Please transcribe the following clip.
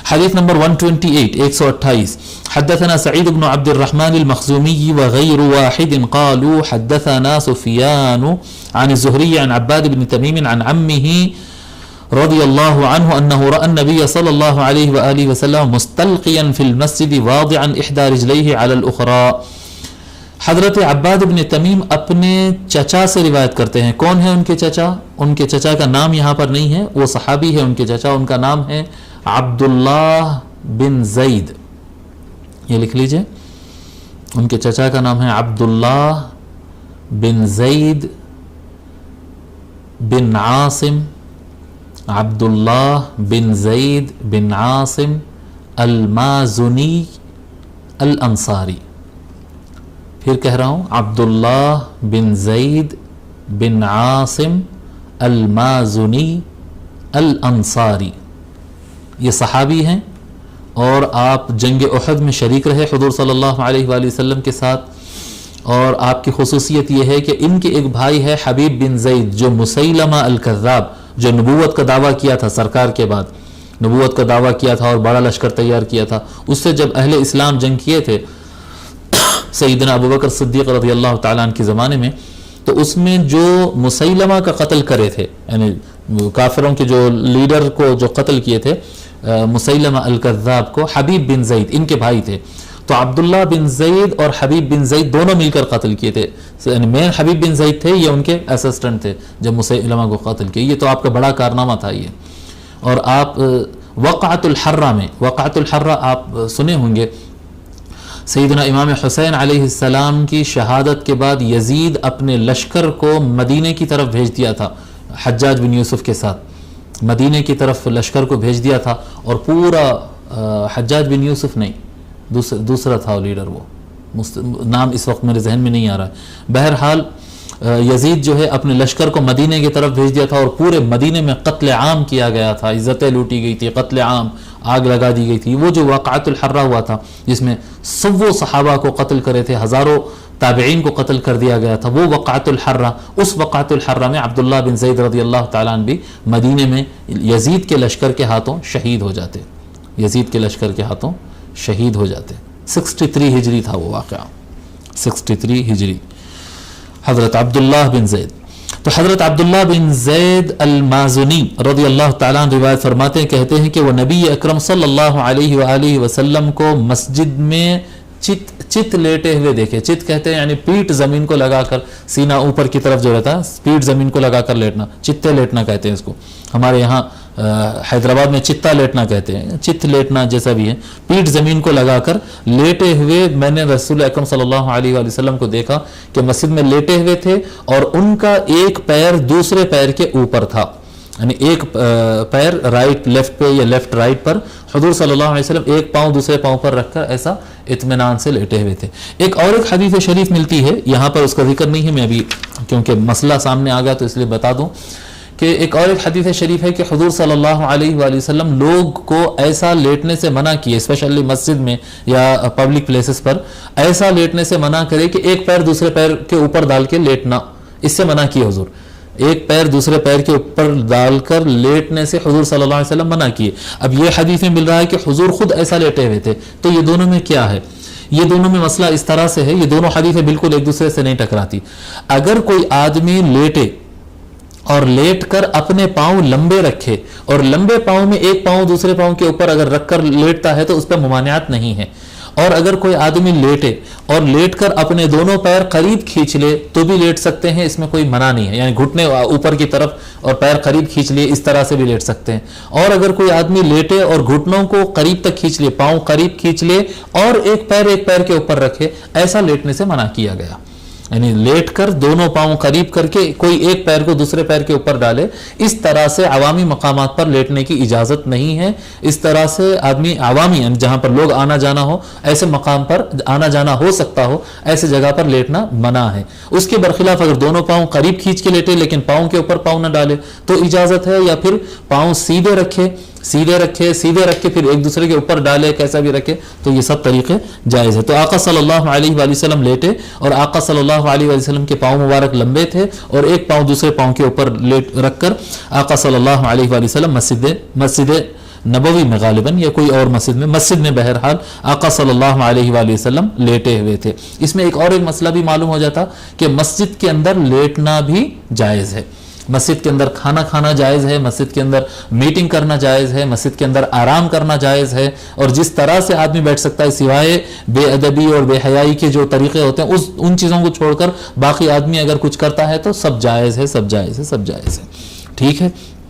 حدیث نمبر 128 128 حدثنا سعيد بن عبد الرحمن المخزومي وغير واحد قالوا حدثنا سفيان عن الزهري عن عباد بن تميم عن عمه رضي الله عنه أنه رأى النبي صلى الله عليه وآله وسلم مستلقيا في المسجد واضعا إحدى رجليه على الأخرى. حضرت عباد بن تمیم اپنے چچا سے روایت کرتے ہیں. کون ہے ان کے چچا؟ ان کے چچا کا نام یہاں پر نہیں ہے, وہ صحابی ہے ان کے چچا, ان کا نام ہے عبداللہ بن زید. یہ لکھ لیجئے, ان کے چچا کا نام ہے عبداللہ بن زید بن عاصم, عبداللہ بن زید بن عاصم المازنی الانصاری. پھر کہہ رہا ہوں, عبداللہ بن زید بن عاصم المازنی الانصاری. یہ صحابی ہیں اور آپ جنگ احد میں شریک رہے حضور صلی اللہ علیہ وآلہ وسلم کے ساتھ. اور آپ کی خصوصیت یہ ہے کہ ان کے ایک بھائی ہے حبیب بن زید, جو مسیلمہ الکذاب, جو نبوت کا دعویٰ کیا تھا سرکار کے بعد, نبوت کا دعویٰ کیا تھا اور بڑا لشکر تیار کیا تھا. اس سے جب اہل اسلام جنگ کیے تھے سیدنا ابوبکر صدیق رضی اللہ تعالیٰ عنہ کے زمانے میں, تو اس میں جو مسیلمہ کا قتل کرے تھے, یعنی کافروں کے جو لیڈر کو جو قتل کیے تھے مسیلمہ الکذاب کو, حبیب بن زید ان کے بھائی تھے. تو عبداللہ بن زید اور حبیب بن زید دونوں مل کر قتل کیے تھے. یعنی مین حبیب بن زید تھے, یہ ان کے اسسٹنٹ تھے جب مسیلمہ کو قتل کیے. یہ تو آپ کا بڑا کارنامہ تھا یہ. اور آپ وقعۃ الحرہ میں, وقعۃ الحرہ آپ سنے ہوں گے, سیدنا امام حسین علیہ السلام کی شہادت کے بعد یزید اپنے لشکر کو مدینے کی طرف بھیج دیا تھا حجاج بن یوسف کے ساتھ. مدینے کی طرف لشکر کو بھیج دیا تھا, اور پورا حجاج بن یوسف نہیں, دوسرا تھا لیڈر, وہ نام اس وقت میرے ذہن میں نہیں آ رہا ہے. بہرحال یزید جو ہے اپنے لشکر کو مدینے کی طرف بھیج دیا تھا, اور پورے مدینے میں قتل عام کیا گیا تھا, عزتیں لوٹی گئی تھی, قتل عام, آگ لگا دی گئی تھی. وہ جو واقعۃ الحرہ ہوا تھا جس میں سو صحابہ کو قتل کرے تھے, ہزاروں تابعین کو قتل کر دیا گیا تھا, وہ وقعۃ الحرہ. اس وقعۃ الحرہ میں عبداللہ بن زید رضی اللہ تعالیٰ عنہ بھی مدینے میں یزید کے لشکر کے ہاتھوں شہید ہو جاتے, یزید کے لشکر کے ہاتھوں شہید ہو جاتے. 63 ہجری تھا وہ واقعہ, 63 ہجری. حضرت عبداللہ بن زید. تو حضرت عبداللہ بن زید المازنی رضی اللہ تعالیٰ عنہ روایت فرماتے ہیں, کہتے ہیں کہ وہ نبی اکرم صلی اللہ علیہ وآلہ وسلم کو مسجد میں چت لیٹے ہوئے دیکھے. چت کہتے ہیں یعنی پیٹ زمین کو لگا کر, سینہ اوپر کی طرف جو رہتا ہے, پیٹ زمین کو لگا کر لیٹنا, چتے لیٹنا کہتے ہیں اس کو. ہمارے یہاں حیدرآباد میں چتا لیٹنا کہتے ہیں, چت لیٹنا جیسا بھی ہے, پیٹ زمین کو لگا کر لیٹے ہوئے. میں نے رسول اکرم صلی اللہ علیہ وآلہ وسلم کو دیکھا کہ مسجد میں لیٹے ہوئے تھے, اور ان کا ایک پیر دوسرے پیر کے اوپر تھا, یعنی ایک پیر رائٹ لیفٹ پہ یا لیفٹ رائٹ پر, حضور صلی اللہ علیہ وسلم ایک پاؤں دوسرے پاؤں پر رکھ کر ایسا اطمینان سے لیٹے ہوئے تھے. ایک حدیث شریف ملتی ہے, یہاں پر اس کا ذکر نہیں ہے, میں ابھی کیونکہ مسئلہ سامنے آ گیا تو اس لیے بتا دوں کہ ایک حدیث شریف ہے کہ حضور صلی اللہ علیہ وآلہ وسلم لوگ کو ایسا لیٹنے سے منع کیے, اسپیشلی مسجد میں یا پبلک پلیسز پر ایسا لیٹنے سے منع کرے کہ ایک پیر دوسرے پیر کے اوپر ڈال کے لیٹنا, اس سے منع کیے حضور. ایک پیر دوسرے پیر کے اوپر ڈال کر لیٹنے سے حضور صلی اللہ علیہ وسلم منع کیے. اب یہ حدیث میں مل رہا ہے کہ حضور خود ایسا لیٹے ہوئے تھے. تو یہ دونوں میں کیا ہے؟ یہ دونوں میں مسئلہ اس طرح سے ہے, یہ دونوں حدیثیں بالکل ایک دوسرے سے نہیں ٹکراتی. اگر کوئی آدمی لیٹے اور لیٹ کر اپنے پاؤں لمبے رکھے, اور لمبے پاؤں میں ایک پاؤں دوسرے پاؤں کے اوپر اگر رکھ کر لیٹتا ہے تو اس پہ ممانعت نہیں ہے. اور اگر کوئی آدمی لیٹے اور لیٹ کر اپنے دونوں پیر قریب کھینچ لے تو بھی لیٹ سکتے ہیں, اس میں کوئی منع نہیں ہے. یعنی گھٹنے اوپر کی طرف اور پیر قریب کھینچ لیے, اس طرح سے بھی لیٹ سکتے ہیں. اور اگر کوئی آدمی لیٹے اور گھٹنوں کو قریب تک کھینچ لے, پاؤں قریب کھینچ لے, اور ایک پیر کے اوپر رکھے, ایسا لیٹنے سے منع کیا گیا. یعنی لیٹ کر دونوں پاؤں قریب کر کے کوئی ایک پیر کو دوسرے پیر کے اوپر ڈالے, اس طرح سے عوامی مقامات پر لیٹنے کی اجازت نہیں ہے. اس طرح سے آدمی عوامی, یعنی جہاں پر لوگ آنا جانا ہو, ایسے مقام پر آنا جانا ہو سکتا ہو, ایسے جگہ پر لیٹنا منع ہے. اس کے برخلاف اگر دونوں پاؤں قریب کھینچ کے لیٹے لیکن پاؤں کے اوپر پاؤں نہ ڈالے تو اجازت ہے, یا پھر پاؤں سیدھے رکھے پھر ایک دوسرے کے اوپر ڈالے, کیسا بھی رکھے, تو یہ سب طریقے جائز ہے. تو آقا صلی اللہ علیہ وآلہ وسلم لیٹے, اور آقا صلی اللہ علیہ وآلہ وسلم کے پاؤں مبارک لمبے تھے, اور ایک پاؤں دوسرے پاؤں کے اوپر رکھ کر آقا صلی اللہ علیہ وآلہ وسلم مسجد نبوی میں غالباً یا کوئی اور مسجد میں بہرحال آقا صلی اللہ علیہ وآلہ وسلم لیٹے ہوئے تھے۔ اس میں ایک مسئلہ بھی معلوم ہو جاتا کہ مسجد کے اندر لیٹنا بھی جائز ہے، مسجد کے اندر کھانا کھانا جائز ہے، مسجد کے اندر میٹنگ کرنا جائز ہے، مسجد کے اندر آرام کرنا جائز ہے، اور جس طرح سے آدمی بیٹھ سکتا ہے سوائے بے ادبی اور بے حیائی کے جو طریقے ہوتے ہیں ان چیزوں کو چھوڑ کر باقی آدمی اگر کچھ کرتا ہے تو سب جائز ہے، سب جائز ہے، سب جائز ہے، ٹھیک ہے۔